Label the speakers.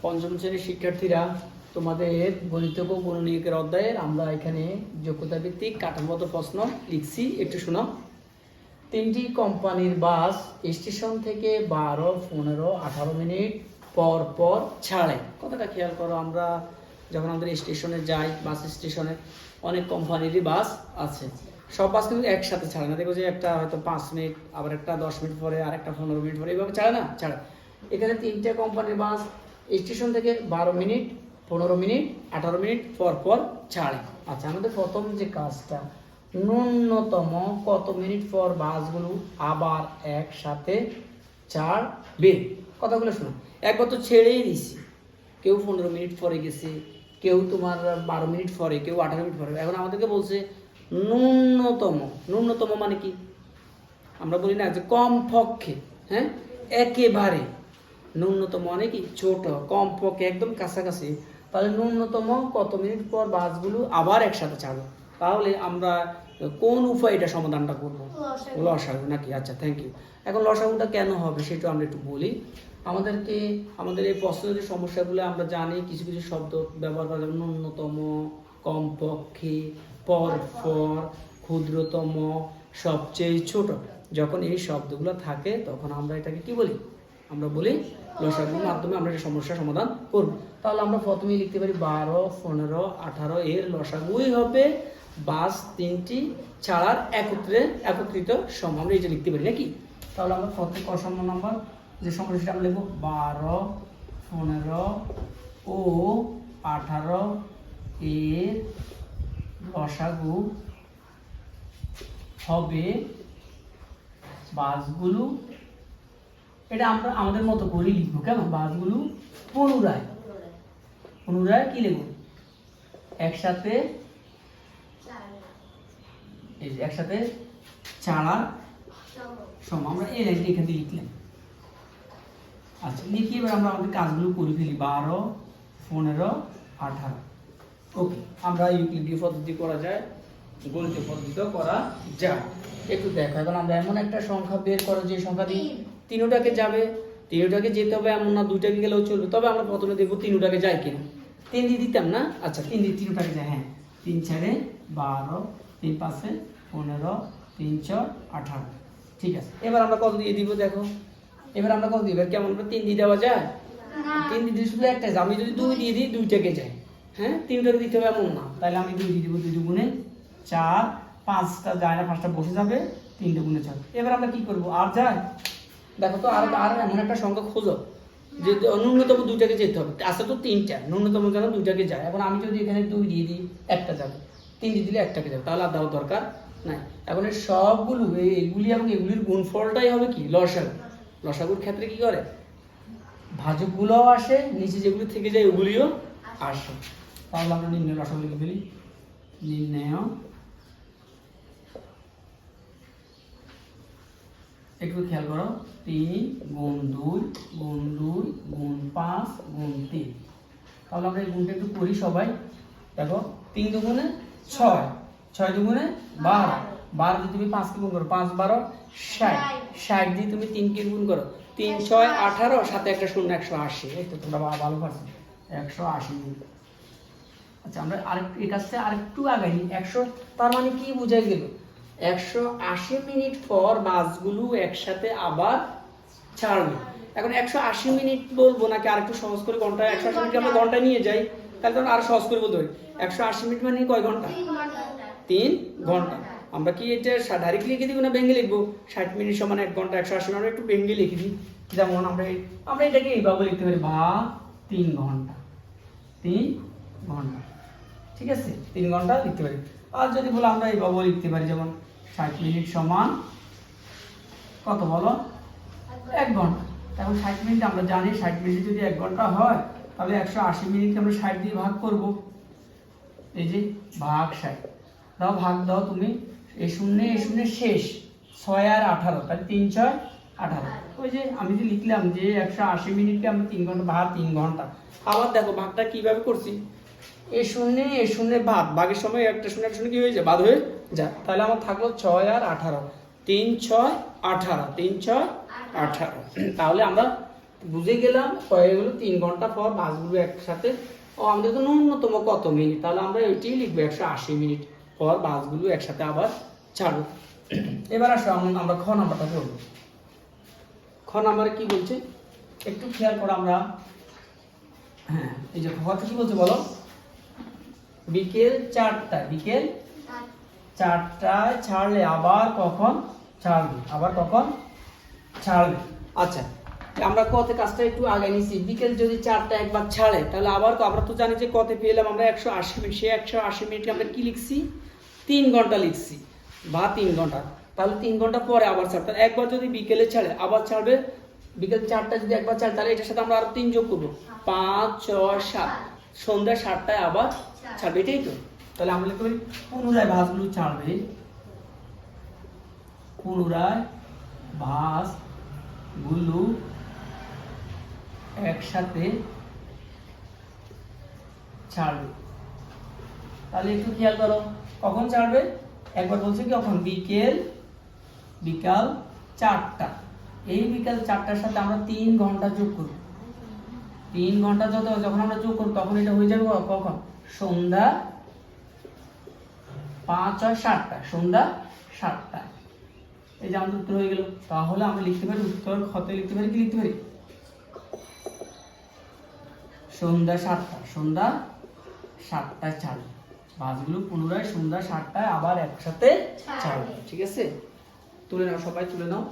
Speaker 1: পঞ্চম শ্রেণীর শিক্ষার্থীরা, তোমাদের গণিত ও গুণনীয়কের অধ্যায়ের আমরা এখানে যোগ্যতা ভিত্তিক কাঠামোগত প্রশ্ন লিখছি, একটু শোনো। 3টি কোম্পানির বাস স্টেশন থেকে 12, 15, 18 মিনিট পর পর ছাড়ে। কথাটা খেয়াল করো, আমরা যখন আমাদের স্টেশনে যাই, বাস স্টেশনে অনেক কোম্পানিরই বাস আছে। সব বাস কিন্তু একসাথে ছাড়ে না। দেখো যে একটা হয়তো 5 মিনিট, আবার একটা 10 মিনিট পরে, আর একটা 15 মিনিট পরে, এইভাবে ছাড়ে না, ছাড়ে। এখানে 3টে কোম্পানির বাস স্টেশন থেকে 12 মিনিট, 15 মিনিট, 18 মিনিট পর পর ছাড়ে। আচ্ছা, আমাদের প্রথম যে কাজটা, ন্যূনতম কত মিনিট পর বাসগুলো আবার একসাথে ছাড়বে। কথাগুলো শোনো, একবার তো ছেড়েই দিছি, কেউ 15 মিনিট পরে গেছে, কেউ তোমার 12 মিনিট পরে, কেউ 18 মিনিট পরে। এখন আমাদেরকে বলছে ন্যূনতম। ন্যূনতম মানে কি? আমরা বলি না যে কমপক্ষে, হ্যাঁ, একেবারে। ন্যূনতম মানে কি? ছোট, কমপক্ষে, একদম কাছাকাছি। তাহলে ন্যূনতম কত মিনিট পর বাসগুলো আবার একসাথে ছাড়বে। তাহলে আমরা কোন উপায়টা সমাধানটা করবো? লসাগু নাকি? আচ্ছা, থ্যাংক ইউ। এখন লসাগুটা কেন হবে সেটা আমরা একটু বলি। আমাদের এই প্রশ্নের যে সমস্যাগুলো আমরা জানি, কিছু কিছু শব্দ ব্যবহার করা যাবে। ন্যূনতম, কমপক্ষে, পরপর, ক্ষুদ্রতম, সবচেয়ে ছোট। যখন এই শব্দগুলো থাকে তখন আমরা এটাকে কি বলি? আমরা বলি লসাগুর মাধ্যমে আমরা এই সমস্যার সমাধান করব। তাহলে আমরা প্রথমেই লিখতে পারি 12, 15, 18 এর লসাগুই হবে বাস 3টি ছাড়ার একত্রিত সম। আমরা এটা লিখতে পারি নাকি? তাহলে আমরা প্রত্যেক অসম নাম্বার যে সমস্যাটা আমরা লিখব 12, 15 ও 18 এর লসাগু হবে বাসগুলো, এটা আমরা আমাদের মতো করে লিখবো। কেমন? বাসগুলো পুনরায় কি লিখবো? একসাথে ছাড়ার সম। আমরা এই লাইনটি এখান থেকে লিখলাম। আচ্ছা, লিখি এবার আমরা আমাদের কাজগুলো করে ফেলি। 12, 15, 18। ওকে, আমরা ইউক্লিডীয় পদ্ধতি করা যায়, গণিতীয় পদ্ধতিও করা যায়। একটু দেখো, এখন আমরা এমন একটা সংখ্যা বের করো যে সংখ্যা দিয়ে 3টাকে যাবে। 3টাকে যেতে হবে এমন না, 2টাকে গেলেও চলবে। তবে আমরা প্রথমে দেখবো 3টাকে যায় কিনা। 3 দিয়ে দিতাম না? আচ্ছা, 3 দিয়ে 3টাকে যায়। হ্যাঁ, 3 4 12, 3 5 15, 3 4 18। ঠিক আছে, এবার আমরা কত দিয়ে দিব? দেখো এবার আমরা কত দিব? কেমন করে 3 দিয়ে দেওয়া যায়? 3 দিয়ে দিলে শুধু একটা যায়। আমি যদি 2 দিয়ে দিই, 2টাকে যায়। হ্যাঁ, 3টাকে দিতে হবে এমন না। তাহলে আমি 2 দিয়ে দিব। 2 গুণে 4, 5টা যায় না, 5টা বসে যাবে। 3 গুণে 4। এবার আমরা কি করব? আর যায়? দেখো তো, আর এমন একটা সংখ্যা খোঁজো যে ন্যূনতম 2টাকে যেতে হবে। আছে তো 3টা, ন্যূনতম যেন 2টাকে যায়। এখন আমি যদি এখানে 2 দিয়ে দিই, একটা যাবে। 3 দিয়ে দিলে একটাকে যাবে, তাহলে আর দেওয়ার দরকার নাই। এখন এই সবগুলো, এগুলি এবং এগুলির গুণফলটাই হবে কি? লসাগু। লসাগুর ক্ষেত্রে কি করে? ভাজকগুলোও আসে, নিচে যেগুলি থেকে যায় ওগুলিও আসে। তাহলে আমরা নির্ণয় লসাগু লিখে ফেলি। নির্ণয়, একটু খেয়াল করো, 3 গুণ 2 গুণ 2 গুণ 5 গুণ 3। তাহলে আমরা এই গুণটা একটু করি সবাই। দেখো, 3 দুগুণে 6, 6 দুগুণে 12, 12 দিয়ে তুমি 5 কে গুণ করো, 5 12 60, 60 দিয়ে তুমি 3 কে গুণ করো, 3 6 18, সাথে একটা শূন্য, 180। এই তো তোমরা ভালো পারছো, 180। আচ্ছা, আমরা আরেকটু এই কাজটা আরেকটু আগাই। 100 তার মানে কি বোঝাই গেল? 180 মিনিট পর বাসগুলো একসাথে আবার ছাড়বে। এখন 180 মিনিট বলবো নাকি আরেকটু সহজ করে ঘন্টা? 180 মিনিট আমরা ঘন্টায় নিয়ে যাই, তাহলে তখন আরো সহজ করে বলতে পারি। 180 মিনিট মানে কয় ঘন্টা? 3 ঘন্টা। আমরা কি এটা ডাইরেক্ট লিখে দিব না ভেঙে লিখবো? 60 মিনিট সমান 1 ঘন্টা, 180 মিনিট একটু ভেঙে লিখে দিই। যেমন আমরা এটাকে এইভাবে লিখতে পারি, বা 3 ঘন্টা, 3 ঘন্টা। ঠিক আছে, 3 ঘন্টা লিখতে পারি। আর যদি বলো আমরা এইভাবে লিখতে পারি, যেমন 60 মিনিট সমান কত বলো? 1 ঘন্টা। এখন 60 মিনিট আমরা জানি, 60 মিনিট যদি 1 ঘন্টা হয়, তাহলে 180 মিনিটকে আমরা 60 দিয়ে ভাগ করব। এই যে ভাগ 60 দাও, ভাগ দাও তুমি। এই শূন্য শেষ, 6 আর 18, তাহলে 3 6 18। ওই যে আমি যে লিখলাম যে 180 মিনিটকে আমরা 3 ঘন্টা বা 3 ঘন্টা। আবার দেখো ভাগটা কিভাবে করছি। এই শূন্যে ভাগের সময় একটা শূন্য কি হয়ে যায়? বাদ হয়ে যায়। তাহলে আমার থাকলো 6 আর 18, 3 6 18, 3 6 18। তাহলে আমরা বুঝে গেলাম হয়ে গেল 3 ঘন্টা পর বাসগুলো একসাথে। ও আমাদের তো ন্যূনতম কত মিনিট, তাহলে আমরা এটাই লিখবো 180 মিনিট পর বাসগুলো একসাথে আবার ছাড়বে। এবার আসো আমরা খ নাম্বারটা করবো। খ নাম্বারে কি বলছে একটু খেয়াল করো আমরা। হ্যাঁ, এই যে খ কি বলছে বলো, বিকেল 4টায়, বিকেল 4টায় ছাড়লে আবার কখন ছাড়বে, আবার কখন ছাড়বে। আচ্ছা, আমরা কতে কাজটা একটু আগে নিছি, বিকেল যদি 4টায় একবার ছাড়ে তাহলে আবার আমরা তো জানি যে কতে পেলাম আমরা 180 মিনিট, সেই 180 মিনিটকে আমরা কি লিখছি 3 ঘন্টা লিখছি বা 3 ঘন্টা, তাহলে 3 ঘন্টা পরে আবার ছাড়বে। একবার যদি বিকেলে ছাড়ে আবার ছাড়বে, বিকেল 4টায় যদি একবার ছাড়ে তাহলে এটার সাথে আমরা আরো 3 যোগ করবো, 5, 6, 7, সন্ধ্যা 7টায় আবার ছাড়বে, এটাই তো। তাহলে আমরা লিখতে পারি পুনরায় বাসগুলো ছাড়বে, পুনরায় বাসগুলো একসাথে ছাড়বে। তাহলে একটু খেয়াল করো কখন ছাড়বে, একবার বলছে কি কখন, বিকাল 4টা। এই বিকাল 4টার সাথে আমরা 3 ঘন্টা যোগ করব, 3 ঘন্টা যখন আমরা যোগ করব তখন এটা হয়ে যাবে কখন, সন্ধ্যা 5 আর 7টা, সন্ধ্যা 7টা। এই যে আমাদের উত্তর হয়ে গেল। তাহলে আমরা লিখতে পারি উত্তর খতে লিখতে পারি কি লিখতে পারি, সন্ধ্যা 7টা, সন্ধ্যা 7টায় ছাড়বে বাসগুলো, পুনরায় সন্ধ্যা 7টায় আবার একসাথে ছাড়বে। ঠিক আছে, তুলে নাও সবাই, তুলে নাও।